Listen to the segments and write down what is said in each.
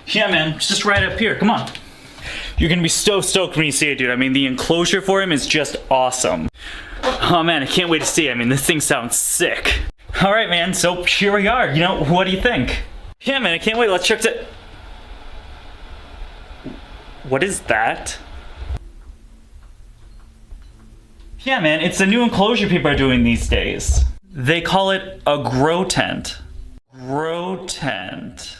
Yeah, man, it's just right up here. Come on. You're gonna be so stoked when you see it, dude. I mean, the enclosure for him is just awesome. Oh man, I can't wait to see it. I mean, this thing sounds sick. All right, man, so here we are. You know, what do you think? Yeah, man, I can't wait. Let's check it. What is that? Yeah, man, it's the new enclosure people are doing these days. They call it a grow tent. Grow tent.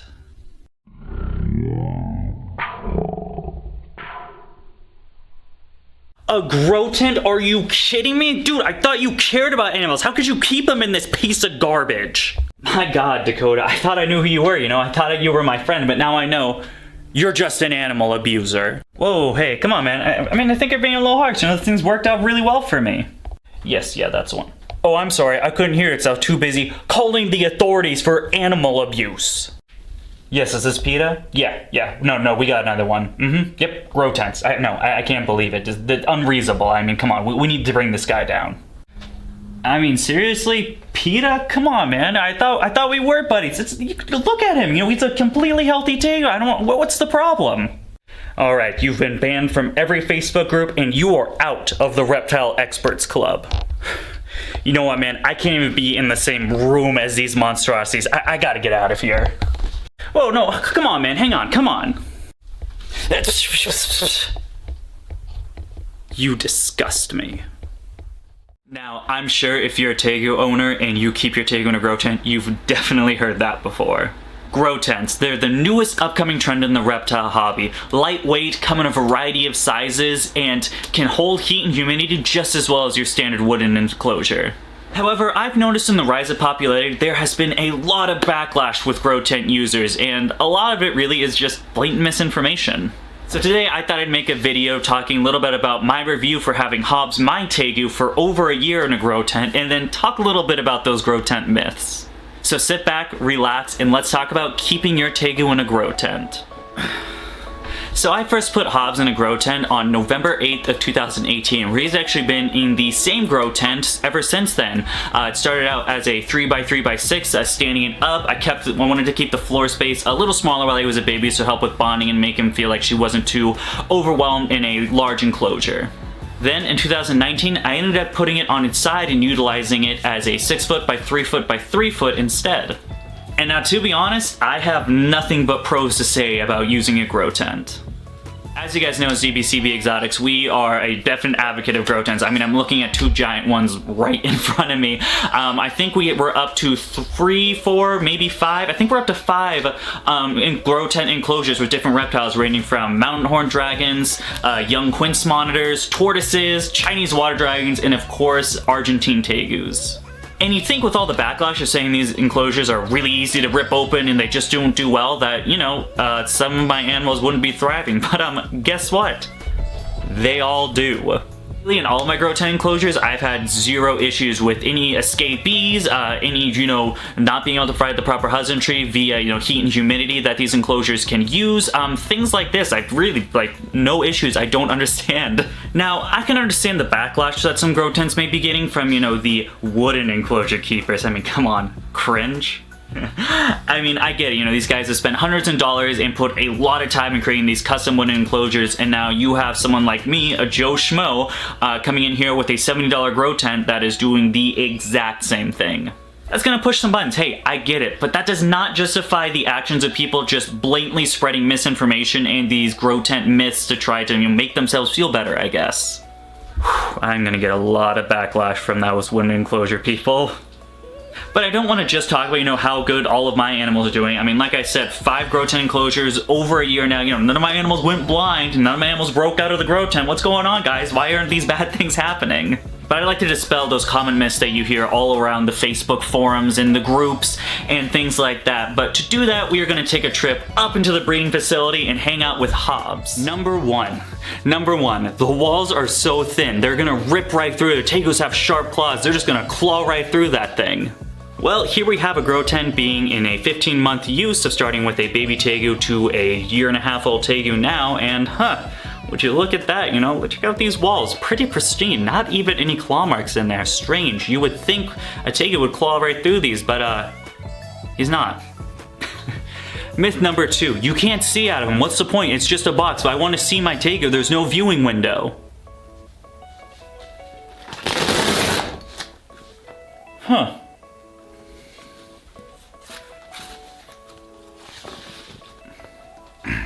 A grow tent? Are you kidding me? Dude, I thought you cared about animals. How could you keep them in this piece of garbage? My God, Dakota, I thought I knew who you were, you know? I thought you were my friend, but now I know you're just an animal abuser. Whoa, hey, come on, man. I mean, I think you're being a little harsh. You know, things worked out really well for me. Yes, yeah, that's one. Oh, I'm sorry, I couldn't hear it, so I was too busy calling the authorities for animal abuse. Yes, is this PETA? Yeah, no, we got another one. Yep, grow tents. I can't believe it. Just unreasonable. I mean, come on, we need to bring this guy down. I mean, seriously, PETA? Come on, man. I thought we were buddies. Look at him. You know, he's a completely healthy tegu. What's the problem? All right, you've been banned from every Facebook group, and you are out of the Reptile Experts Club. You know what, man? I can't even be in the same room as these monstrosities. I gotta get out of here. Whoa, no, come on, man. Hang on, come on. You disgust me. Now, I'm sure if you're a tegu owner and you keep your tegu in a grow tent, you've definitely heard that before. Grow tents, they're the newest upcoming trend in the reptile hobby. Lightweight, come in a variety of sizes, and can hold heat and humidity just as well as your standard wooden enclosure. However, I've noticed in the rise of popularity, there has been a lot of backlash with grow tent users, and a lot of it really is just blatant misinformation. So today I thought I'd make a video talking a little bit about my review for having Hobbes my tegu for over a year in a grow tent, and then talk a little bit about those grow tent myths. So sit back, relax, and let's talk about keeping your tegu in a grow tent. So I first put Hobbes in a grow tent on November 8th of 2018, where he's actually been in the same grow tent ever since then. It started out as a 3x3x6, standing it up. I wanted to keep the floor space a little smaller while he was a baby to help with bonding and make him feel like she wasn't too overwhelmed in a large enclosure. Then in 2019, I ended up putting it on its side and utilizing it as a 6' by 3' by 3' instead. And now, to be honest, I have nothing but pros to say about using a grow tent. As you guys know, as DBCB Exotics, we are a definite advocate of grow tents. I mean, I'm looking at two giant ones right in front of me. I think we're up to 3, 4, maybe 5. I think we're up to 5 in grow tent enclosures with different reptiles ranging from mountain horn dragons, young quince monitors, tortoises, Chinese water dragons, and of course, Argentine tegus. And you'd think with all the backlash of saying these enclosures are really easy to rip open and they just don't do well that, you know, some of my animals wouldn't be thriving, but guess what? They all do. In all of my grow tent enclosures, I've had zero issues with any escapees, any, you know, not being able to provide the proper husbandry via, you know, heat and humidity that these enclosures can use. Things like this, I've really, no issues. I don't understand. Now, I can understand the backlash that some grow tents may be getting from, you know, the wooden enclosure keepers. I mean, come on, cringe? I mean, I get it, you know, these guys have spent hundreds of dollars and put a lot of time in creating these custom wooden enclosures, and now you have someone like me, a Joe Schmo, coming in here with a $70 grow tent that is doing the exact same thing. That's gonna push some buttons, hey, I get it, but that does not justify the actions of people just blatantly spreading misinformation and these grow tent myths to try to, you know, make themselves feel better, I guess. I'm gonna get a lot of backlash from those wooden enclosure people. But I don't want to just talk about, you know, how good all of my animals are doing. I mean, like I said, 5 grow tent enclosures over a year now. You know, none of my animals went blind. None of my animals broke out of the grow tent. What's going on, guys? Why aren't these bad things happening? But I'd like to dispel those common myths that you hear all around the Facebook forums and the groups and things like that. But to do that, we are going to take a trip up into the breeding facility and hang out with Hobbes. Number one, the walls are so thin. They're going to rip right through. The tegus have sharp claws. They're just going to claw right through that thing. Well, here we have a grow tent being in a 15-month use of starting with a baby tegu to a 1.5-year-old tegu now, and would you look at that, you know, check out these walls, pretty pristine, not even any claw marks in there. Strange, you would think a tegu would claw right through these, but he's not. Myth number 2, you can't see out of him. What's the point? It's just a box. If I want to see my tegu, there's no viewing window. Huh.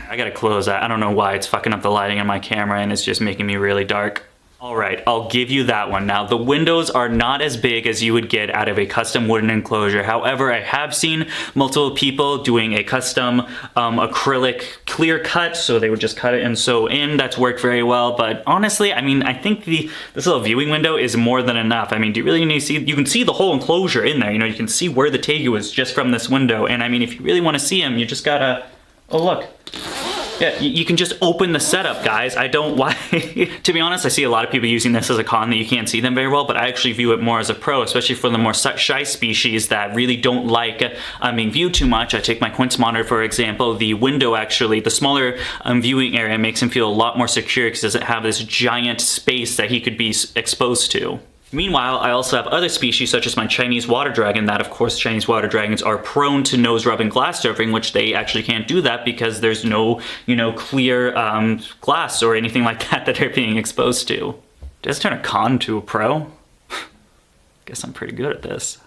I gotta close that. I don't know why it's fucking up the lighting on my camera and it's just making me really dark. Alright, I'll give you that one. Now, the windows are not as big as you would get out of a custom wooden enclosure. However, I have seen multiple people doing a custom acrylic clear cut, so they would just cut it and sew in. That's worked very well, but honestly, I mean, I think this little viewing window is more than enough. I mean, do you really need to see? You can see the whole enclosure in there. You know, you can see where the tegu is just from this window, and I mean, if you really want to see him, you just gotta... Oh, look. Yeah, you can just open the setup, guys. I don't why. To be honest, I see a lot of people using this as a con that you can't see them very well, but I actually view it more as a pro, especially for the more shy species that really don't like being viewed too much. I take my quince monitor, for example. The window, actually, the smaller viewing area makes him feel a lot more secure because it doesn't have this giant space that he could be exposed to. Meanwhile, I also have other species such as my Chinese water dragon that, of course, Chinese water dragons are prone to nose rubbing glass surfing, which they actually can't do that because there's no, you know, clear glass or anything like that they're being exposed to. Does turn a con to a pro? Guess I'm pretty good at this.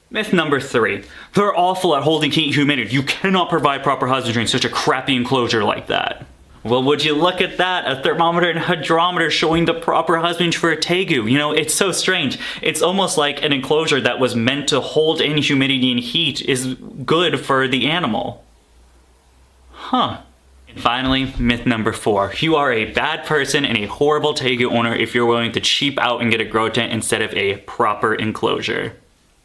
Myth number 3. They're awful at holding heat and humidity. You cannot provide proper husbandry in such a crappy enclosure like that. Well, would you look at that? A thermometer and a hydrometer showing the proper husbandry for a tegu. You know, it's so strange. It's almost like an enclosure that was meant to hold in humidity and heat is good for the animal. Huh. And finally, myth number 4. You are a bad person and a horrible tegu owner if you're willing to cheap out and get a grow tent instead of a proper enclosure.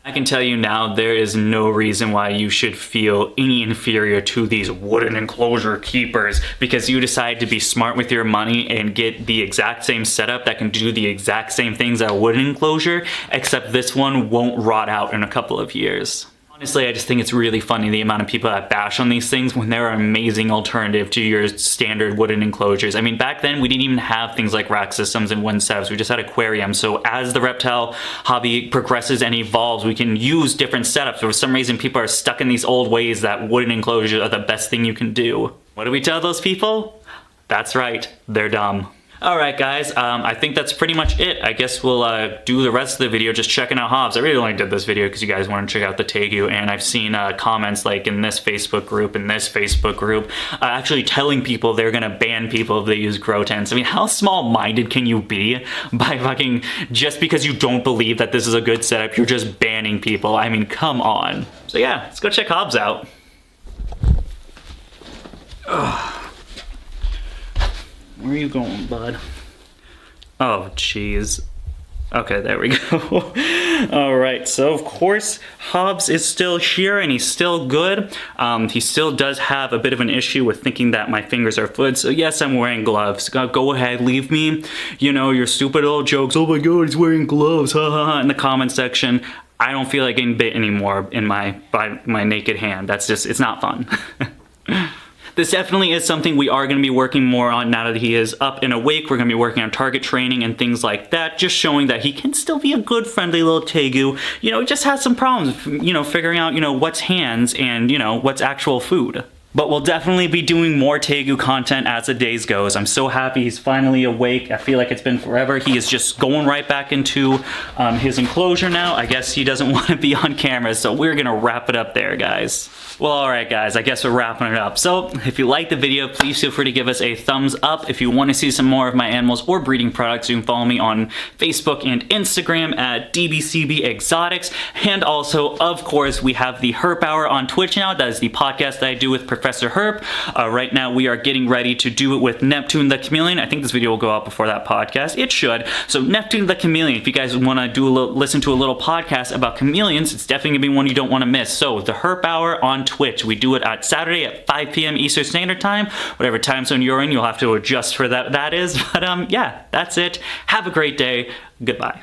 I can tell you now, there is no reason why you should feel any inferior to these wooden enclosure keepers because you decide to be smart with your money and get the exact same setup that can do the exact same things as a wooden enclosure, except this one won't rot out in a couple of years. Honestly, I just think it's really funny the amount of people that bash on these things when they're an amazing alternative to your standard wooden enclosures. I mean, back then we didn't even have things like rack systems and wooden setups. We just had aquariums. So as the reptile hobby progresses and evolves, we can use different setups. For some reason, people are stuck in these old ways that wooden enclosures are the best thing you can do. What do we tell those people? That's right, they're dumb. Alright guys, I think that's pretty much it. I guess we'll do the rest of the video just checking out Hobbes. I really only did this video because you guys want to check out the tegu, and I've seen comments like in this Facebook group, actually telling people they're gonna ban people if they use grow tents. I mean, how small-minded can you be by fucking, just because you don't believe that this is a good setup, you're just banning people? I mean, come on. So yeah, let's go check Hobbes out. Ugh. Where are you going, bud? Oh, jeez. Okay, there we go. Alright, so of course, Hobbes is still here and he's still good. He still does have a bit of an issue with thinking that my fingers are fluid, so yes, I'm wearing gloves. Go ahead, leave me, you know, your stupid old jokes, oh my god, he's wearing gloves, ha ha ha, in the comment section. I don't feel like getting bit anymore by my naked hand. That's just, it's not fun. This definitely is something we are going to be working more on now that he is up and awake. We're going to be working on target training and things like that, just showing that he can still be a good, friendly little tegu. You know, he just has some problems, you know, figuring out, you know, what's hands and, you know, what's actual food. But we'll definitely be doing more tegu content as the days goes. I'm so happy he's finally awake. I feel like it's been forever. He is just going right back into his enclosure now. I guess he doesn't want to be on camera, so we're gonna wrap it up there, guys. Well, alright guys, I guess we're wrapping it up. So, if you liked the video, please feel free to give us a thumbs up. If you want to see some more of my animals or breeding products, you can follow me on Facebook and Instagram at DBCB Exotics. And also, of course, we have the Herp Hour on Twitch now. That is the podcast that I do with Professor Herp. Right now, we are getting ready to do it with Neptune the Chameleon. I think this video will go out before that podcast. It should. So, Neptune the Chameleon, if you guys want to do listen to a little podcast about chameleons, it's definitely going to be one you don't want to miss. So, the Herp Hour on Twitch. We do it at Saturday at 5 p.m. Eastern Standard Time. Whatever time zone you're in, you'll have to adjust for that is. But yeah, that's it. Have a great day. Goodbye.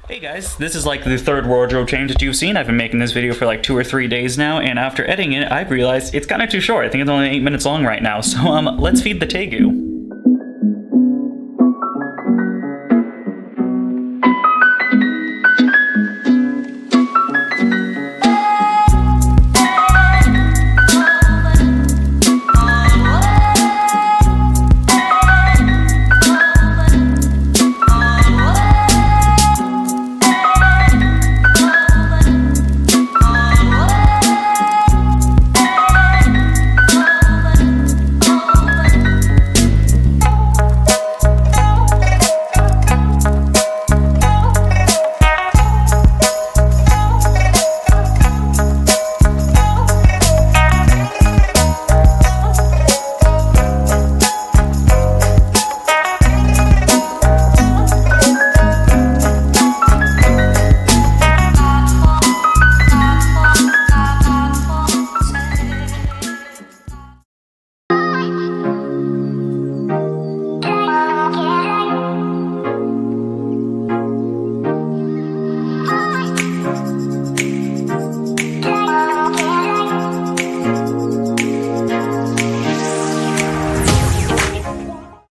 Hey guys, this is like the third wardrobe change that you've seen. I've been making this video for like 2 or 3 days now, and after editing it, I've realized it's kind of too short. I think it's only 8 minutes long right now. So let's feed the tegu.